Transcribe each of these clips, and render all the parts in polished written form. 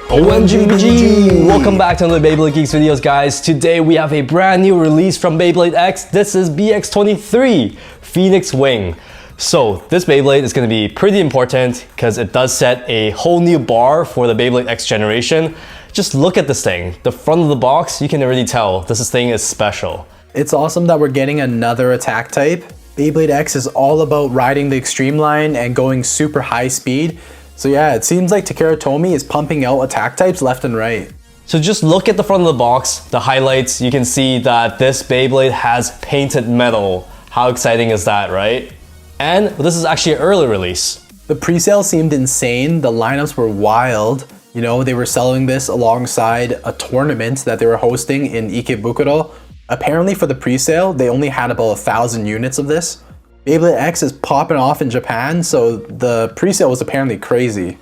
OMG BBG! Welcome back to another BeybladeGeeks videos, guys. Today we have a brand new release from Beyblade X. This is BX-23, PhoenixWing. So this Beyblade is going to be pretty important because it does set a whole new bar for the Beyblade X generation. Just look at this thing. The front of the box, you can already tell this thing is special. It's awesome that we're getting another attack type. Beyblade X is all about riding the extreme line and going super high speed. So yeah, it seems like Takara Tomy is pumping out attack types left and right. So just look at the front of the box, the highlights. You can see that this Beyblade has painted metal. How exciting is that, right? And this is actually an early release. The pre-sale seemed insane. The lineups were wild. You know, they were selling this alongside a tournament that they were hosting in Ikebukuro. Apparently for the pre-sale, they only had about 1,000 units of this. Beyblade X is popping off in Japan, so the pre-sale was apparently crazy.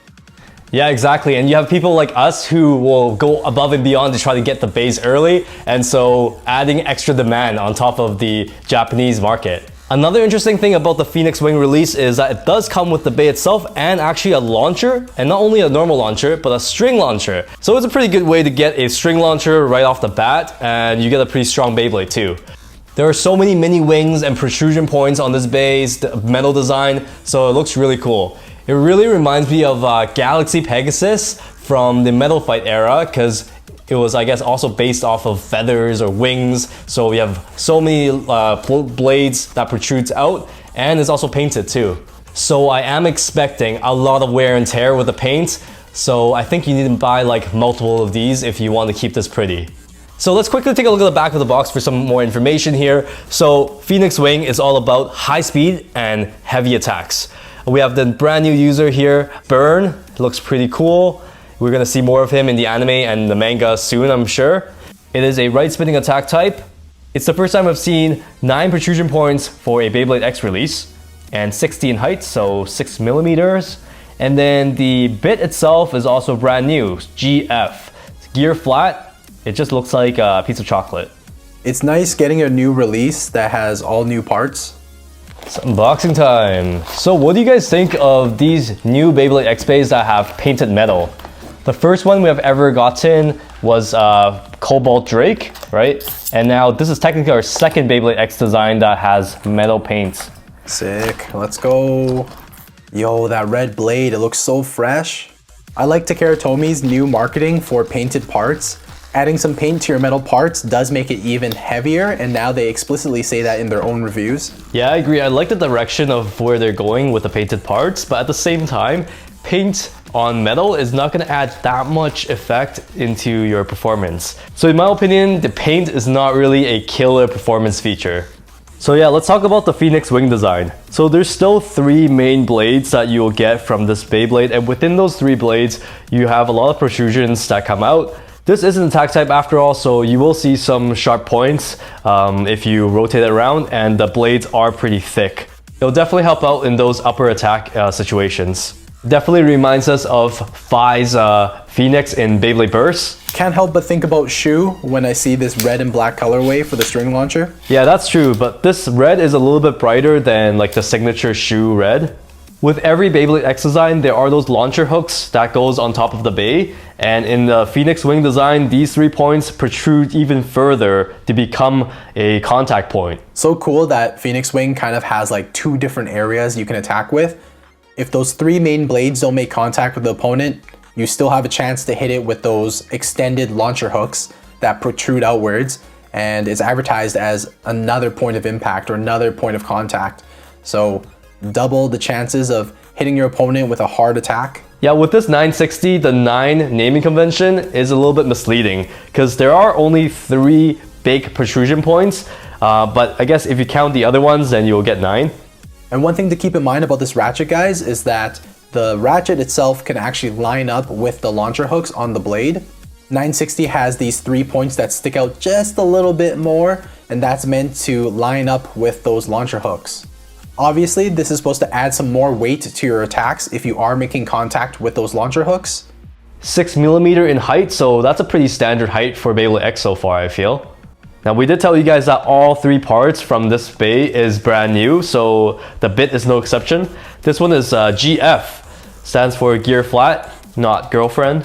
Yeah, exactly. And you have people like us who will go above and beyond to try to get the base early, and so adding extra demand on top of the Japanese market. Another interesting thing about the PhoenixWing release is that it does come with the bay itself and actually a launcher, and not only a normal launcher, but a string launcher. So it's a pretty good way to get a string launcher right off the bat, and you get a pretty strong Beyblade too. There are so many mini wings and protrusion points on this base, the metal design, so it looks really cool. It really reminds me of Galaxy Pegasus from the Metal Fight era, because it was, I guess, also based off of feathers or wings. So we have so many blades that protrudes out, and it's also painted too. So I am expecting a lot of wear and tear with the paint, so I think you need to buy like multiple of these if you want to keep this pretty. So let's quickly take a look at the back of the box for some more information here. So PhoenixWing is all about high speed and heavy attacks. We have the brand new user here, Burn. It looks pretty cool. We're gonna see more of him in the anime and the manga soon, I'm sure. It is a right spinning attack type. It's the first time I've seen 9 protrusion points for a Beyblade X release and 60 in height, so 6 millimeters. And then the bit itself is also brand new, GF. It's gear flat. It just looks like a piece of chocolate. It's nice getting a new release that has all new parts. It's unboxing time. So what do you guys think of these new Beyblade X bays that have painted metal? The first one we have ever gotten was Cobalt Drake, right? And now this is technically our second Beyblade X design that has metal paint. Sick, let's go. Yo, that red blade, it looks so fresh. I like Takara Tomy's new marketing for painted parts. Adding some paint to your metal parts does make it even heavier, and now they explicitly say that in their own reviews. Yeah, I agree. I like the direction of where they're going with the painted parts, but at the same time, paint on metal is not going to add that much effect into your performance. So in my opinion, the paint is not really a killer performance feature. So yeah, let's talk about the PhoenixWing design. So there's still 3 main blades that you'll get from this Beyblade, and within those 3 blades, you have a lot of protrusions that come out. This is an attack type after all, so you will see some sharp points if you rotate it around, and the blades are pretty thick. It'll definitely help out in those upper attack situations. Definitely reminds us of Phi's Phoenix in Beyblade Burst. Can't help but think about Shu when I see this red and black colorway for the string launcher. Yeah, that's true, but this red is a little bit brighter than like the signature Shu red. With every Beyblade X design, there are those launcher hooks that goes on top of the bay, and in the PhoenixWing design, these 3 points protrude even further to become a contact point. So cool that PhoenixWing kind of has like 2 different areas you can attack with. If those 3 main blades don't make contact with the opponent, you still have a chance to hit it with those extended launcher hooks that protrude outwards, and is advertised as another point of impact or another point of contact. So double the chances of hitting your opponent with a hard attack. Yeah, with this 960, the 9 naming convention is a little bit misleading because there are only 3 big protrusion points, but I guess if you count the other ones, then you'll get 9. And one thing to keep in mind about this ratchet, guys, is that the ratchet itself can actually line up with the launcher hooks on the blade. 960 has these 3 points that stick out just a little bit more, and that's meant to line up with those launcher hooks. Obviously, this is supposed to add some more weight to your attacks if you are making contact with those launcher hooks. 6 millimeter in height, so that's a pretty standard height for Beyblade X so far, I feel. Now we did tell you guys that all 3 parts from this bay is brand new, so the bit is no exception. This one is GF, stands for gear flat, not girlfriend.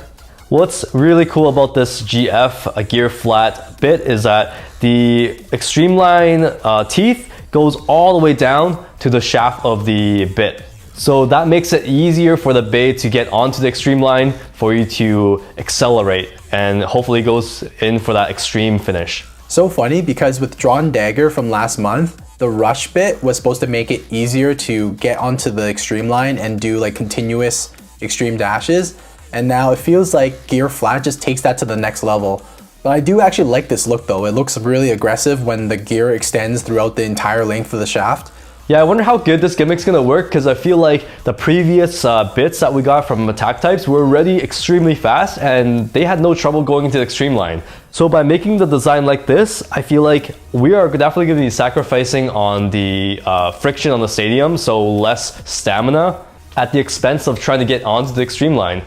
What's really cool about this GF gear flat bit is that the extreme line teeth goes all the way down to the shaft of the bit. So that makes it easier for the bay to get onto the extreme line for you to accelerate, and hopefully goes in for that extreme finish. So funny because with Drawn Dagger from last month, the rush bit was supposed to make it easier to get onto the extreme line and do like continuous extreme dashes. And now it feels like gear flat just takes that to the next level. But I do actually like this look though. It looks really aggressive when the gear extends throughout the entire length of the shaft. Yeah, I wonder how good this gimmick's gonna work, because I feel like the previous bits that we got from attack types were already extremely fast and they had no trouble going into the extreme line. So by making the design like this, I feel like we are definitely gonna be sacrificing on the friction on the stadium, so less stamina at the expense of trying to get onto the extreme line.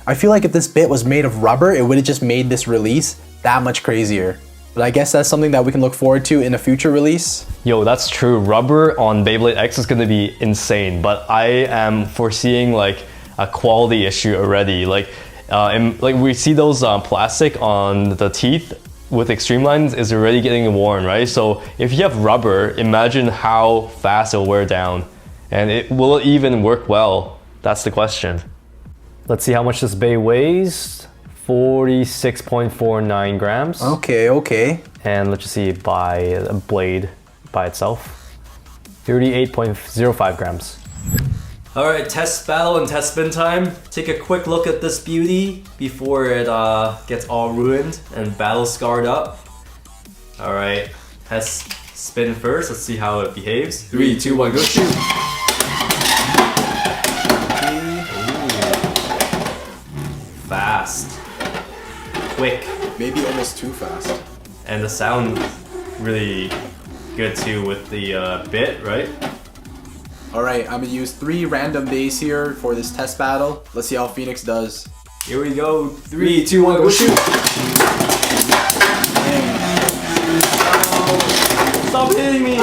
I feel like if this bit was made of rubber, it would have just made this release that much crazier. But I guess that's something that we can look forward to in a future release. Yo, that's true. Rubber on Beyblade X is gonna be insane, but I am foreseeing like a quality issue already. Like we see those plastic on the teeth with extreme lines is already getting worn, right? So if you have rubber, imagine how fast it'll wear down. And will it even work well? That's the question. Let's see how much this bay weighs. 46.49 grams. Okay. And let's just see by a blade by itself. 38.05 grams. All right, test battle and test spin time. Take a quick look at this beauty before it gets all ruined and battle scarred up. All right, test spin first. Let's see how it behaves. 3, 2, 1, go shoot. Fast. Quick. Maybe almost too fast. And the sound really good too with the bit, right? Alright, I'm gonna use 3 random bays here for this test battle. Let's see how Phoenix does. Here we go. 3, 2, 1, go shoot! Stop hitting me!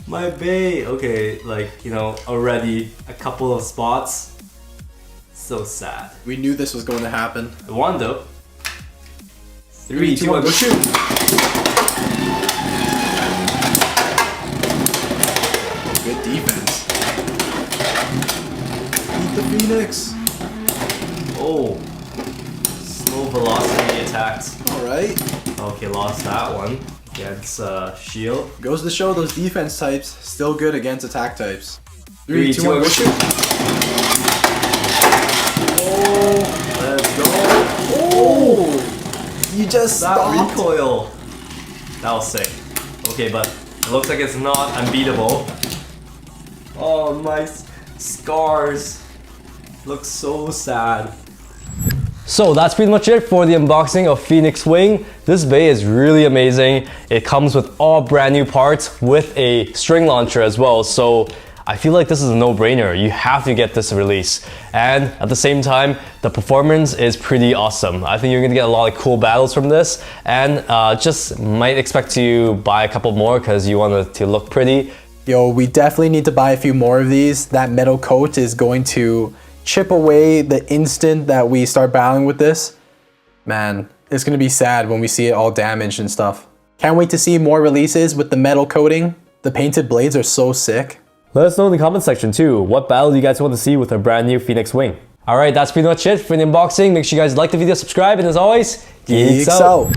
My bay. Okay, like, you know, already a couple of spots. So sad. We knew this was going to happen. I won though. 3, 2, 1, go shoot! Good defense. Beat the Phoenix. Oh. Slow velocity attacks. Alright. Okay, lost that one. Against shield. Goes to show those defense types still good against attack types. 3, 2, 1, go shoot! Let's go! Oh! You just That stopped. recoil! That was sick. Okay, but it looks like it's not unbeatable. Oh, my scars. Look so sad. So that's pretty much it for the unboxing of PhoenixWing. This bay is really amazing. It comes with all brand new parts with a string launcher as well. So I feel like this is a no-brainer. You have to get this release. And at the same time, the performance is pretty awesome. I think you're gonna get a lot of cool battles from this, and just might expect to buy a couple more because you want it to look pretty. Yo, we definitely need to buy a few more of these. That metal coat is going to chip away the instant that we start battling with this. Man, it's gonna be sad when we see it all damaged and stuff. Can't wait to see more releases with the metal coating. The painted blades are so sick. Let us know in the comment section too, what battle do you guys want to see with our brand new PhoenixWing? Alright, that's pretty much it for the unboxing. Make sure you guys like the video, subscribe, and as always, geeks out!